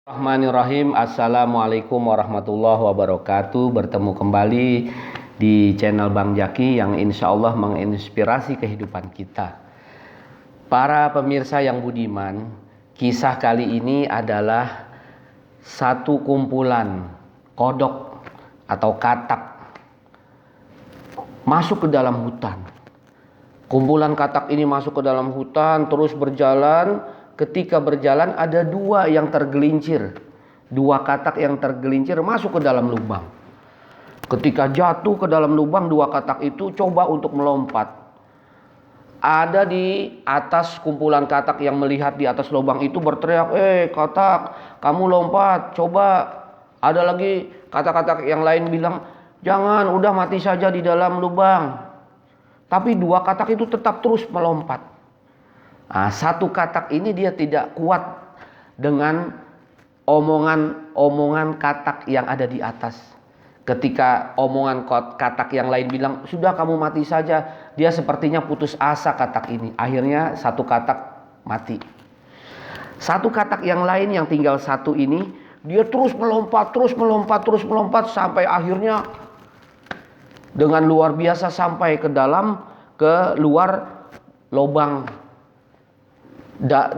Bismillahirrahmanirrahim. Assalamualaikum warahmatullahi wabarakatuh. Bertemu kembali di channel Bang Jaki yang insya Allah menginspirasi kehidupan kita. Para pemirsa yang budiman, kisah kali ini adalah satu kumpulan kodok atau katak masuk ke dalam hutan. Kumpulan katak ini masuk ke dalam hutan, terus berjalan. Ketika berjalan ada dua yang tergelincir. Dua katak yang tergelincir masuk ke dalam lubang. Ketika jatuh ke dalam lubang, dua katak itu coba untuk melompat. Ada di atas kumpulan katak yang melihat di atas lubang itu berteriak, katak, kamu lompat, coba." Ada lagi katak-katak yang lain bilang, "Jangan, udah mati saja di dalam lubang." Tapi dua katak itu tetap terus melompat. Nah, satu katak ini dia tidak kuat dengan omongan katak yang ada di atas. Ketika omongan katak yang lain bilang, "Sudah, kamu mati saja," dia sepertinya putus asa katak ini. Akhirnya satu katak mati. Satu katak yang lain yang tinggal satu ini, dia terus melompat sampai akhirnya dengan luar biasa sampai ke luar lubang.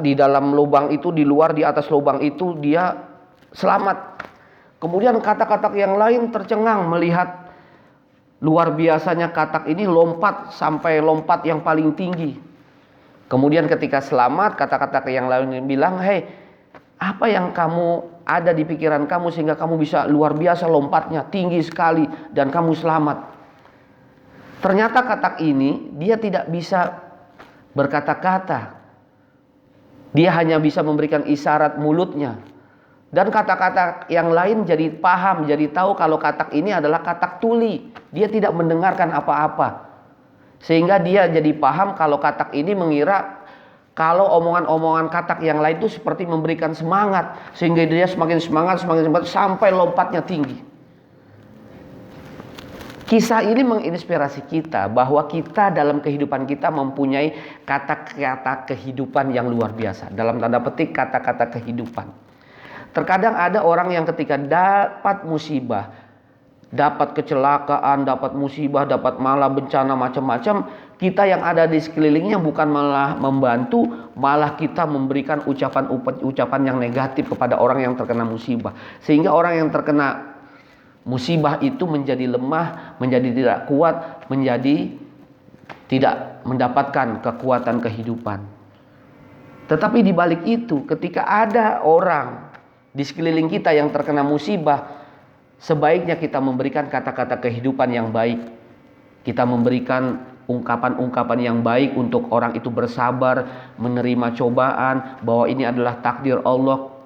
Di dalam lubang itu, di luar, di atas lubang itu dia selamat. Kemudian katak-katak yang lain tercengang melihat luar biasanya katak ini lompat sampai lompat yang paling tinggi. Kemudian ketika selamat, katak-katak yang lain bilang, "Hei, apa yang kamu ada di pikiran kamu sehingga kamu bisa luar biasa lompatnya, tinggi sekali, dan kamu selamat?" Ternyata katak ini dia tidak bisa berkata-kata. Dia hanya bisa memberikan isyarat mulutnya. Dan kata-kata yang lain jadi paham, jadi tahu kalau katak ini adalah katak tuli. Dia tidak mendengarkan apa-apa. Sehingga dia jadi paham kalau katak ini mengira kalau omongan-omongan katak yang lain itu seperti memberikan semangat. Sehingga dia semakin semangat sampai lompatnya tinggi. Kisah ini menginspirasi kita bahwa kita dalam kehidupan kita mempunyai kata-kata kehidupan yang luar biasa. Dalam tanda petik kata-kata kehidupan. Terkadang ada orang yang ketika dapat musibah, dapat kecelakaan, dapat musibah, dapat malah bencana macam-macam, kita yang ada di sekelilingnya bukan malah membantu, malah kita memberikan ucapan yang negatif kepada orang yang terkena musibah. Sehingga orang yang terkena musibah itu menjadi lemah, menjadi tidak kuat, menjadi tidak mendapatkan kekuatan kehidupan. Tetapi di balik itu, ketika ada orang di sekeliling kita yang terkena musibah, sebaiknya kita memberikan kata-kata kehidupan yang baik. Kita memberikan ungkapan-ungkapan yang baik untuk orang itu bersabar, menerima cobaan, bahwa ini adalah takdir Allah,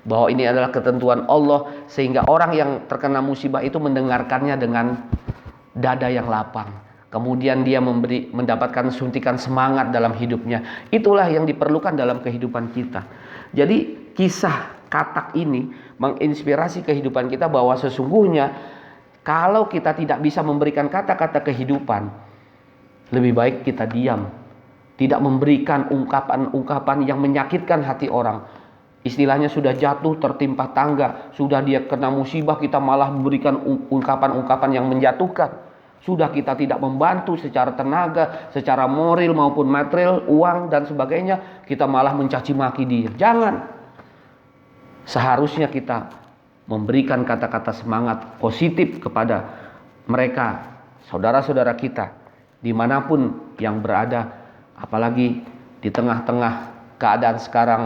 bahwa ini adalah ketentuan Allah, sehingga orang yang terkena musibah itu mendengarkannya dengan dada yang lapang. Kemudian dia mendapatkan suntikan semangat dalam hidupnya. Itulah yang diperlukan dalam kehidupan kita. Jadi kisah katak ini menginspirasi kehidupan kita bahwa sesungguhnya kalau kita tidak bisa memberikan kata-kata kehidupan, lebih baik kita diam, tidak memberikan ungkapan-ungkapan yang menyakitkan hati orang. Istilahnya sudah jatuh tertimpa tangga, sudah dia kena musibah, kita malah memberikan ungkapan-ungkapan yang menjatuhkan. Sudah kita tidak membantu secara tenaga, secara moral maupun material, uang dan sebagainya, kita malah mencaci maki dia. Jangan. Seharusnya kita memberikan kata-kata semangat positif kepada mereka, saudara-saudara kita, dimanapun yang berada. Apalagi di tengah-tengah keadaan sekarang,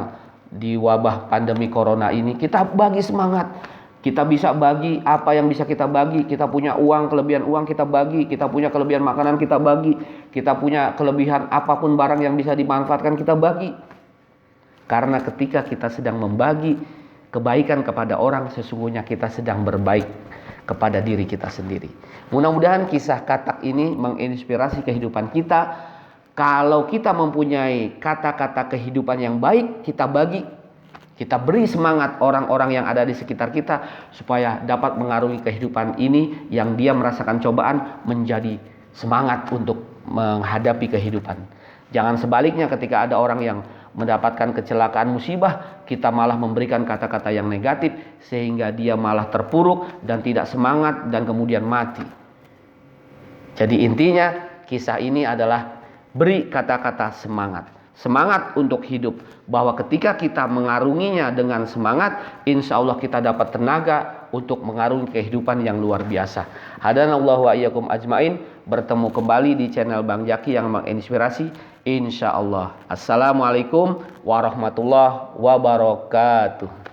di wabah pandemi corona ini, kita bagi semangat. Kita bisa bagi apa yang bisa kita bagi. Kita punya uang, kelebihan uang kita bagi. Kita punya kelebihan makanan kita bagi. Kita punya kelebihan apapun barang yang bisa dimanfaatkan kita bagi. Karena ketika kita sedang membagi kebaikan kepada orang, sesungguhnya kita sedang berbaik kepada diri kita sendiri. Mudah-mudahan kisah katak ini menginspirasi kehidupan kita. Kalau kita mempunyai kata-kata kehidupan yang baik, kita bagi. Kita beri semangat orang-orang yang ada di sekitar kita supaya dapat mengarungi kehidupan ini yang dia merasakan cobaan menjadi semangat untuk menghadapi kehidupan. Jangan sebaliknya, ketika ada orang yang mendapatkan kecelakaan musibah, kita malah memberikan kata-kata yang negatif sehingga dia malah terpuruk dan tidak semangat dan kemudian mati. Jadi intinya kisah ini adalah beri kata-kata semangat. Semangat untuk hidup, bahwa ketika kita mengarunginya dengan semangat, insya Allah kita dapat tenaga untuk mengarungi kehidupan yang luar biasa. Hadanallahu wa iyyakum ajmain. Bertemu kembali di channel Bang Jaki yang menginspirasi, insya Allah. Assalamualaikum warahmatullahi wabarakatuh.